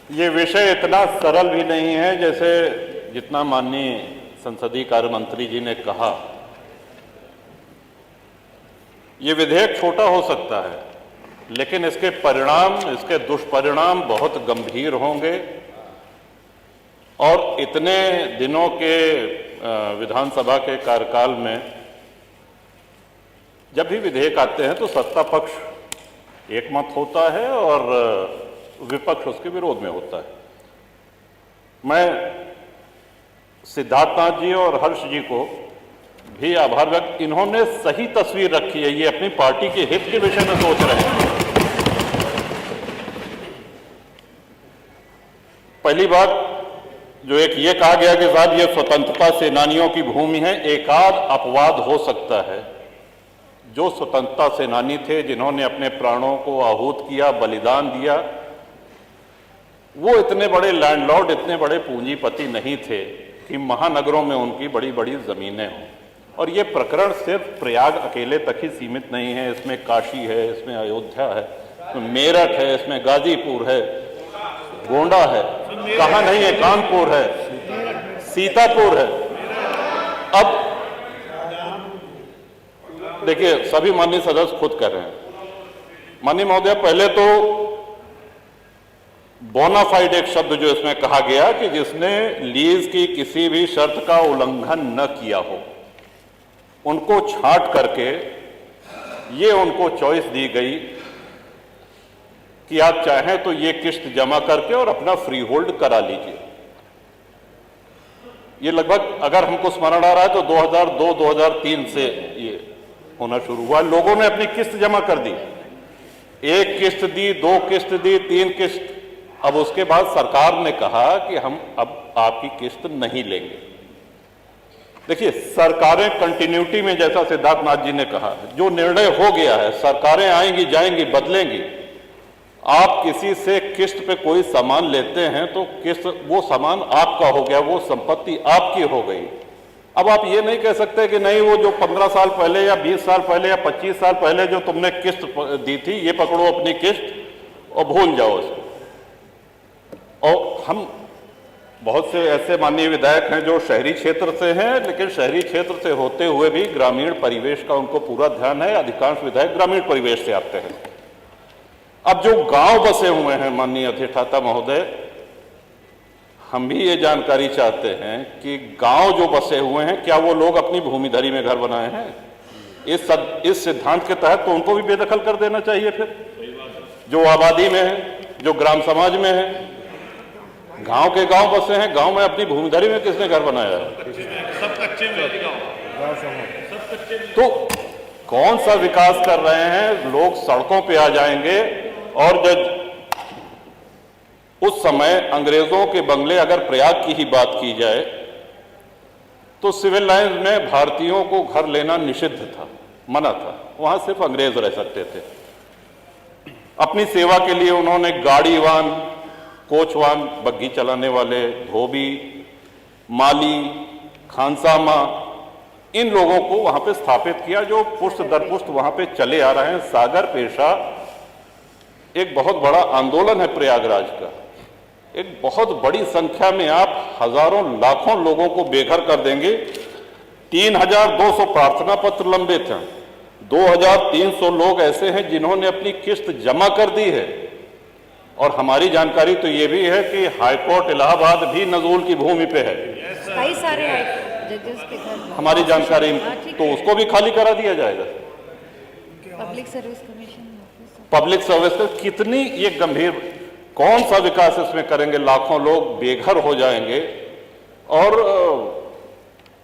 ये विषय इतना सरल भी नहीं है जैसे जितना माननीय संसदीय कार्य मंत्री जी ने कहा। ये विधेयक छोटा हो सकता है, लेकिन इसके परिणाम, इसके दुष्परिणाम बहुत गंभीर होंगे और इतने दिनों के विधानसभा के कार्यकाल में जब भी विधेयक आते हैं तो सत्ता पक्ष एकमत होता है और विपक्ष उसके विरोध में होता है। मैं सिद्धार्थनाथ जी और हर्ष जी को भी आभार व्यक्त, इन्होंने सही तस्वीर रखी है। ये अपनी पार्टी के हित के विषय में सोच रहे हैं। पहली बात जो एक ये कहा गया कि साहब ये स्वतंत्रता सेनानियों की भूमि है, एकाध अपवाद हो सकता है। जो स्वतंत्रता सेनानी थे, जिन्होंने अपने प्राणों को आहूत किया, बलिदान दिया, वो इतने बड़े लैंडलॉर्ड, इतने बड़े पूंजीपति नहीं थे कि महानगरों में उनकी बड़ी बड़ी जमीनें हों। और ये प्रकरण सिर्फ प्रयाग अकेले तक ही सीमित नहीं है। इसमें काशी है, इसमें अयोध्या है, इसमें मेरठ है, इसमें गाजीपुर है, गोंडा है, कहाँ नहीं है, कानपुर है, सीतापुर है। अब देखिए, सभी माननीय सदस्य खुद कर रहे हैं। माननीय महोदय, पहले तो बोनाफाइड एक शब्द जो इसमें कहा गया कि जिसने लीज की किसी भी शर्त का उल्लंघन न किया हो, उनको छांट करके ये उनको चॉइस दी गई कि आप चाहें तो ये किस्त जमा करके और अपना फ्री होल्ड करा लीजिए। ये लगभग, अगर हमको स्मरण आ रहा है तो 2002-2003 से ये होना शुरू हुआ। लोगों ने अपनी किस्त जमा कर दी, एक किस्त दी, 2 किस्त दी, 3 किस्त। अब उसके बाद सरकार ने कहा कि हम अब आपकी किस्त नहीं लेंगे। देखिए, सरकारें कंटिन्यूटी में, जैसा सिद्धार्थनाथ जी ने कहा, जो निर्णय हो गया है, सरकारें आएंगी जाएंगी, बदलेंगी। आप किसी से किस्त पे कोई सामान लेते हैं तो किस्त, वो सामान आपका हो गया, वो संपत्ति आपकी हो गई। अब आप ये नहीं कह सकते कि नहीं, वो जो 15 साल पहले या 20 साल पहले या 25 साल पहले जो तुमने किस्त दी थी, ये पकड़ो अपनी किस्त और भूल जाओ इसको। और हम बहुत से ऐसे माननीय विधायक हैं जो शहरी क्षेत्र से हैं, लेकिन शहरी क्षेत्र से होते हुए भी ग्रामीण परिवेश का उनको पूरा ध्यान है। अधिकांश विधायक ग्रामीण परिवेश से आते हैं। अब जो गांव बसे हुए हैं, माननीय अधिष्ठाता महोदय, हम भी ये जानकारी चाहते हैं कि गांव जो बसे हुए हैं, क्या वो लोग अपनी भूमिधरी में घर बनाए हैं? इस सिद्धांत के तहत तो उनको भी बेदखल कर देना चाहिए। फिर जो आबादी में है, जो ग्राम समाज में है, गांव के गांव बसे हैं, गांव में अपनी भूमिधरी में किसने घर बनाया है? सब कच्चे में गांव। तो कौन सा विकास कर रहे हैं? लोग सड़कों पे आ जाएंगे। और जब उस समय अंग्रेजों के बंगले, अगर प्रयाग की ही बात की जाए, तो सिविल लाइंस में भारतीयों को घर लेना निषिद्ध था, मना था। वहां सिर्फ अंग्रेज रह सकते थे। अपनी सेवा के लिए उन्होंने गाड़ीवान, कोचवान, बग्घी चलाने वाले, धोबी, माली, खानसामा, इन लोगों को वहां पे स्थापित किया, जो पुष्ट दर पुष्ट वहां पे चले आ रहे हैं। सागर पेशा एक बहुत बड़ा आंदोलन है प्रयागराज का। एक बहुत बड़ी संख्या में आप हजारों लाखों लोगों को बेघर कर देंगे। 3200 प्रार्थना पत्र लंबित हैं। 2300 लोग ऐसे हैं जिन्होंने अपनी किस्त जमा कर दी है। और हमारी जानकारी तो ये भी है कि हाईकोर्ट इलाहाबाद भी नजूल की भूमि पे है। कई सारे जजेस के घर, हमारी जानकारी, तो उसको भी खाली करा दिया जाएगा। Public service commission, public service का कितनी ये गंभीर, कौन सा विकास इसमें करेंगे? लाखों लोग बेघर हो जाएंगे। और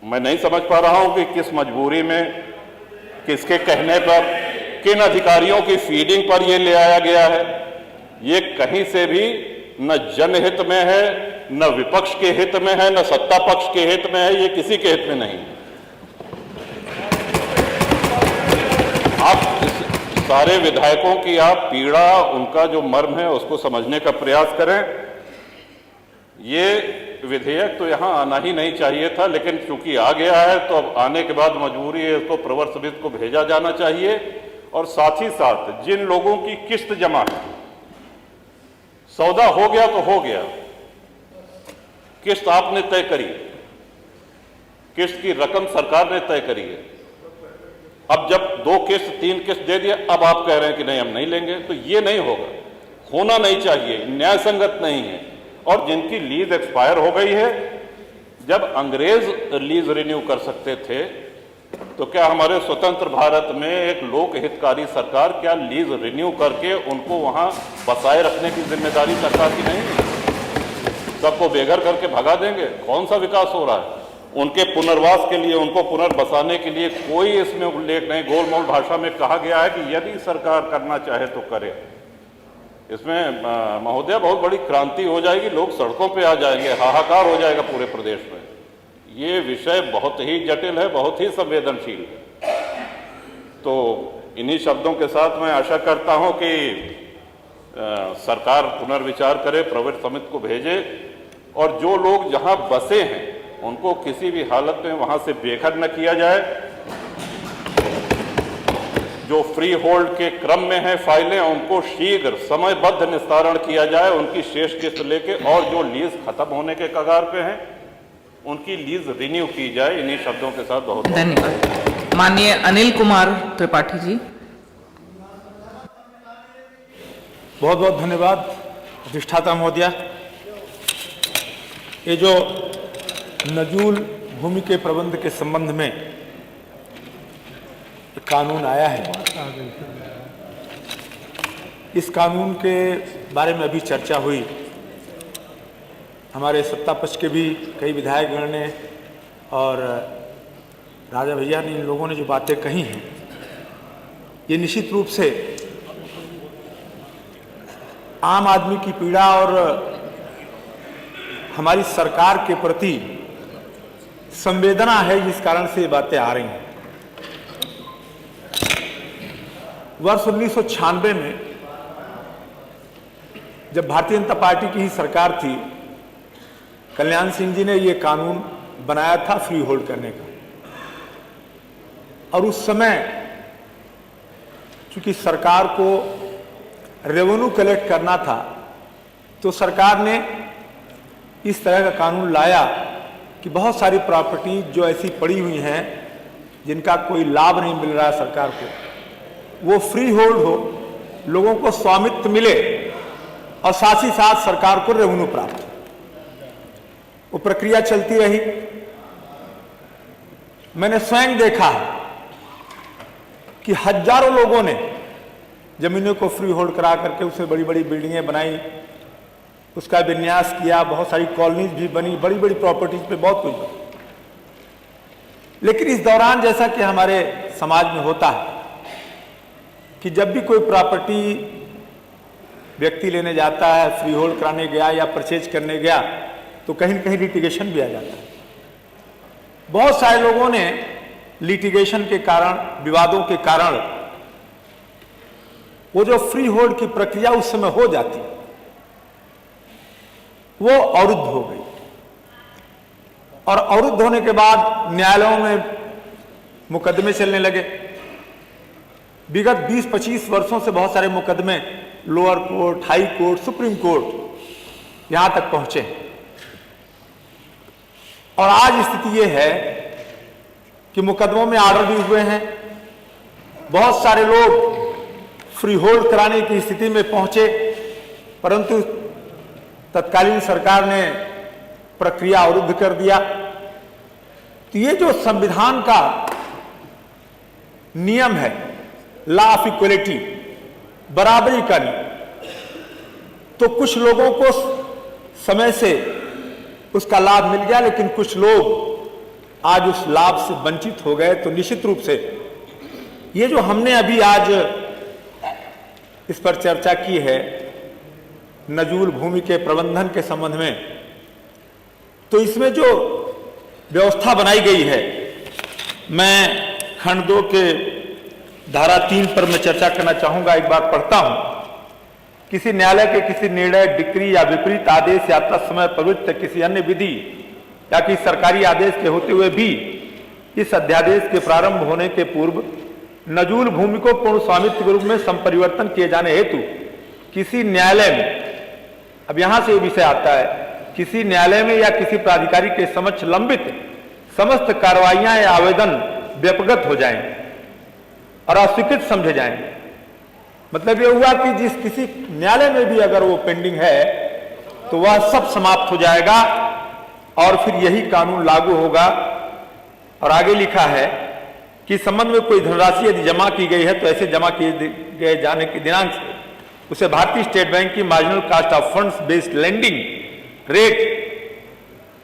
मैं नहीं समझ पा रहा हूं कि किस मजबूरी में, किसके कहने पर, किन अधिकारियों की फीडिंग पर यह ले आया गया है। ये कहीं से भी न जनहित में है, न विपक्ष के हित में है, न सत्ता पक्ष के हित में है। ये किसी के हित में नहीं है। आप सारे विधायकों की आप पीड़ा, उनका जो मर्म है, उसको समझने का प्रयास करें। ये विधेयक तो यहां आना ही नहीं चाहिए था, लेकिन चूंकि आ गया है तो अब आने के बाद मजबूरी है, इसको प्रवर समिति को भेजा जाना चाहिए। और साथ ही साथ जिन लोगों की किस्त जमा है, सौदा हो गया तो हो गया, किस्त आपने तय करी, किस्त की रकम सरकार ने तय करी है। अब जब 2 किस्त 3 किस्त दे दिया, अब आप कह रहे हैं कि नहीं हम नहीं लेंगे, तो ये नहीं होगा, होना नहीं चाहिए, न्याय संगत नहीं है। और जिनकी लीज एक्सपायर हो गई है, जब अंग्रेज लीज रिन्यू कर सकते थे, तो क्या हमारे स्वतंत्र भारत में एक लोक हितकारी सरकार क्या लीज रिन्यू करके उनको वहां बसाए रखने की जिम्मेदारी सरकार की नहीं है? सबको बेघर करके भगा देंगे? कौन सा विकास हो रहा है? उनके पुनर्वास के लिए, उनको पुनर्बसाने के लिए कोई इसमें उल्लेख नहीं। गोलमोल भाषा में कहा गया है कि यदि सरकार करना चाहे तो करे। इसमें महोदय बहुत बड़ी क्रांति हो जाएगी, लोग सड़कों पे आ जाएंगे, हाहाकार हो जाएगा पूरे प्रदेश में। ये विषय बहुत ही जटिल है, बहुत ही संवेदनशील है। तो इन्हीं शब्दों के साथ मैं आशा करता हूं कि सरकार पुनर्विचार करे, प्रवर समिति को भेजे, और जो लोग जहां बसे हैं उनको किसी भी हालत में वहां से बेघर न किया जाए। जो फ्री होल्ड के क्रम में है फाइलें, उनको शीघ्र समयबद्ध निस्तारण किया जाए, उनकी शेष किस्त लेके, और जो लीज खत्म होने के कगार पे हैं उनकी लीज रिन्यू की जाए। इन्हीं शब्दों के साथ बहुत धन्यवाद। माननीय अनिल कुमार त्रिपाठी जी। बहुत बहुत धन्यवाद अधिष्ठाता महोदया। ये जो नजूल भूमि के प्रबंध के संबंध में कानून आया है, इस कानून के बारे में अभी चर्चा हुई। हमारे सत्ता पक्ष के भी कई विधायकगण ने और राजा भैया ने, इन लोगों ने जो बातें कही हैं, ये निश्चित रूप से आम आदमी की पीड़ा और हमारी सरकार के प्रति संवेदना है, जिस कारण से ये बातें आ रही हैं। वर्ष 1996 में जब भारतीय जनता पार्टी की ही सरकार थी, कल्याण सिंह जी ने ये कानून बनाया था फ्री होल्ड करने का। और उस समय चूंकि सरकार को रेवेन्यू कलेक्ट करना था, तो सरकार ने इस तरह का कानून लाया कि बहुत सारी प्रॉपर्टी जो ऐसी पड़ी हुई हैं जिनका कोई लाभ नहीं मिल रहा है सरकार को, वो फ्री होल्ड हो, लोगों को स्वामित्व मिले और साथ ही साथ सरकार को रेवेन्यू प्राप्त हो। वो प्रक्रिया चलती रही। मैंने स्वयं देखा कि हजारों लोगों ने जमीनों को फ्री होल्ड करा करके उसमें बड़ी बड़ी बिल्डिंगें बनाई, उसका विन्यास किया, बहुत सारी कॉलोनीज भी बनी, बड़ी बड़ी प्रॉपर्टीज पे बहुत कुछ बना। लेकिन इस दौरान जैसा कि हमारे समाज में होता है कि जब भी कोई प्रॉपर्टी व्यक्ति लेने जाता है, फ्री होल्ड कराने गया या परचेज करने गया, तो कहीं न कहीं लिटिगेशन भी आ जाता है। बहुत सारे लोगों ने लिटिगेशन के कारण, विवादों के कारण, वो जो फ्री होल्ड की प्रक्रिया उस समय हो जाती, वो अवरुद्ध हो गई। और अवरुद्ध होने के बाद न्यायालयों में मुकदमे चलने लगे। विगत 20-25 वर्षों से बहुत सारे मुकदमे lower court, high court, supreme court यहां तक पहुंचे। और आज स्थिति यह है कि मुकदमों में आर्डर भी हुए हैं, बहुत सारे लोग फ्री होल्ड कराने की स्थिति में पहुंचे, परंतु तत्कालीन सरकार ने प्रक्रिया अवरुद्ध कर दिया। तो ये जो संविधान का नियम है, लॉ ऑफ इक्वलिटी, बराबरी का नियम, तो कुछ लोगों को समय से उसका लाभ मिल गया, लेकिन कुछ लोग आज उस लाभ से वंचित हो गए। तो निश्चित रूप से ये जो हमने अभी आज इस पर चर्चा की है, नजूल भूमि के प्रबंधन के संबंध में, तो इसमें जो व्यवस्था बनाई गई है, मैं खंड 2 के धारा 3 पर मैं चर्चा करना चाहूंगा। एक बार पढ़ता हूं। किसी न्यायालय के किसी निर्णय, डिक्री या विपरीत आदेश या तत्समय प्रवृत्त किसी अन्य विधि या किसी सरकारी आदेश के होते हुए भी इस अध्यादेश के प्रारंभ होने के पूर्व नजूल भूमि को पूर्ण स्वामित्व के रूप में संपरिवर्तन किए जाने हेतु किसी न्यायालय में अब यहां से ये विषय आता है, किसी न्यायालय में या किसी प्राधिकारी के समक्ष लंबित समस्त कार्रवाइयां या आवेदन व्यपगत हो जाएं और अस्वीकृत समझे जाएं। मतलब ये हुआ कि जिस किसी न्यायालय में भी अगर वो पेंडिंग है तो वह सब समाप्त हो जाएगा और फिर यही कानून लागू होगा। और आगे लिखा है कि संबंध में कोई धनराशि यदि जमा की गई है तो ऐसे जमा किए गए जाने के दिनांक से उसे भारतीय स्टेट बैंक की marginal cast of funds based lending rate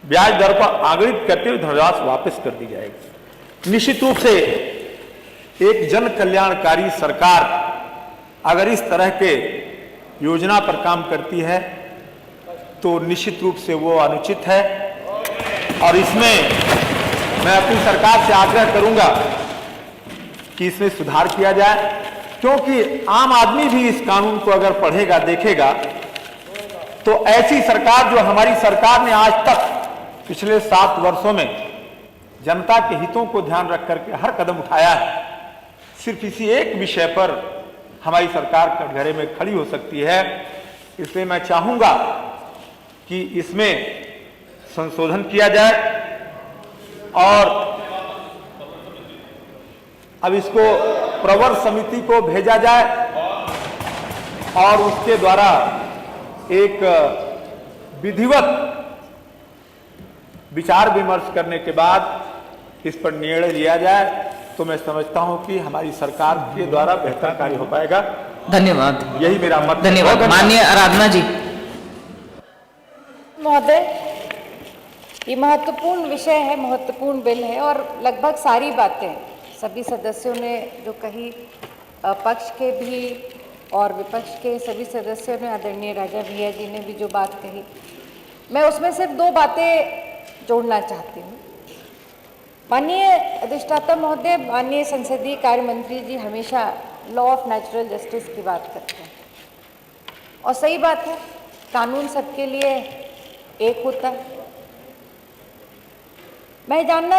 ब्याज दर पर आगणित करते हुए धनराशि वापस कर दी जाएगी। निश्चित रूप से एक जन कल्याणकारी सरकार अगर इस तरह के योजना पर काम करती है तो निश्चित रूप से वो अनुचित है और इसमें मैं अपनी सरकार से आग्रह करूंगा कि इसमें सुधार किया जाए, क्योंकि आम आदमी भी इस कानून को अगर पढ़ेगा देखेगा तो ऐसी सरकार जो हमारी सरकार ने आज तक पिछले 7 वर्षों में जनता के हितों को ध्यान रख करके हर कदम उठाया है, सिर्फ इसी एक विषय पर हमारी सरकार कटघरे में खड़ी हो सकती है। इसलिए मैं चाहूंगा कि इसमें संशोधन किया जाए और अब इसको प्रवर समिति को भेजा जाए और उसके द्वारा एक विधिवत विचार विमर्श करने के बाद इस पर निर्णय लिया जाए तो मैं समझता हूं कि हमारी सरकार के द्वारा बेहतर कार्य हो पाएगा। धन्यवाद। यही मेरा मत। धन्यवाद। माननीय आराधना जी। महोदय, ये महत्वपूर्ण विषय है, महत्वपूर्ण बिल है और लगभग सारी बातें सभी सदस्यों ने जो कही, पक्ष के भी और विपक्ष के सभी सदस्यों ने, आदरणीय राजा भैया जी ने भी जो बात कही, मैं उसमें सिर्फ 2 बातें जोड़ना चाहती हूँ। माननीय अधिष्ठाता महोदय, माननीय संसदीय कार्य मंत्री जी हमेशा लॉ ऑफ नेचुरल जस्टिस की बात करते हैं और सही बात है, कानून सबके लिए एक होता है। मैं जानना